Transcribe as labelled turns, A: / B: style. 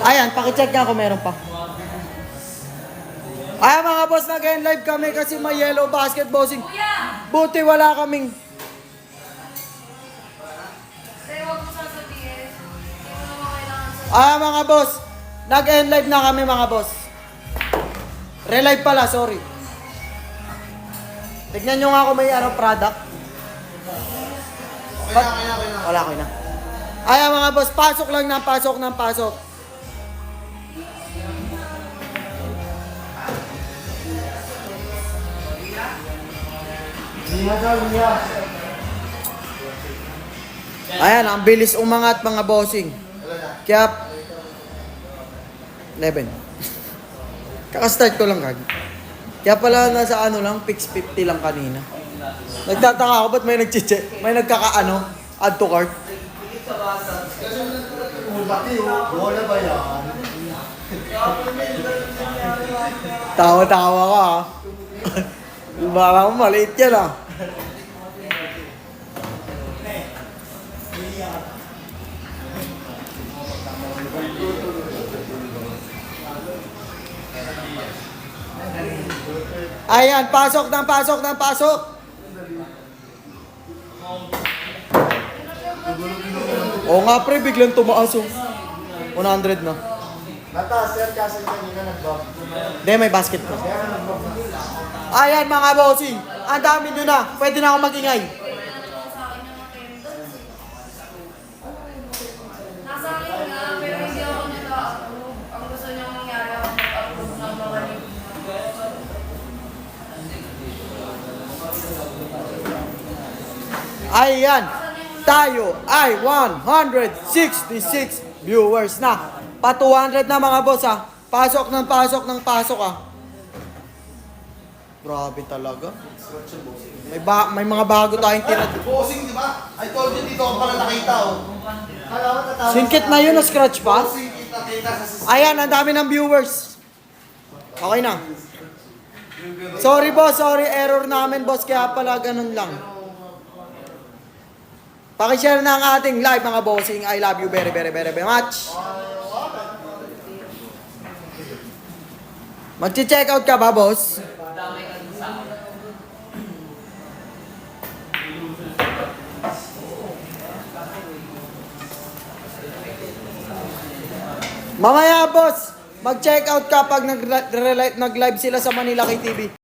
A: Ayan, pakicheck nga kung meron pa. Ayan mga boss, nag-end live kami kasi may yellow basket bossing. Buti wala kaming... Ayan mga boss, nag-end live na kami mga boss. Relive pala, sorry. Tignan nyo nga kung may product. Wala ko na. Ayan mga boss, pasok lang ng pasok. Ayan, ang bilis umangat mga bossing. Kaya 11. Kaka-start ko lang kag. Kaya pala nasa lang, fix 50 lang kanina. Nagtataka ako, ba't may nag-check? May add to cart.
B: Bola ba yan?
A: Tawa-tawa ka ha. Baka maliit yan ah. Ayan, pasok. Oo nga pre, biglang tumaas oh. 100 na.
B: Mataas yan kasi kanina nag-bump.
A: Hindi, may basket ko. Ayan mga bossing, ang dami nyo na. Pwede na ako mag-ingay.
C: Nasa akin nga, pero hindi ako nag-approve. Ang gusto niyang mangyari ako mag-approve ng mga link.
A: Ayan, tayo ay 166 viewers na. Pa 200 na mga boss ha. Pasok ah. Grabe talaga. May mga bago tayong tinatapos.
B: Bossing, di ba? I told you dito ako pala nakita, oh.
A: Singkit na yun na scratch pa.
B: Bossing, kita sa
A: Ayan, ang dami ng viewers. Okay na. Sorry boss, error namin boss. Kaya pala ganun lang. Pakishare na ang ating live mga bossing. I love you very much. Magche-check out ka ba boss? Mamaya boss, mag-check out ka pag nag-live sila sa Manila KTV.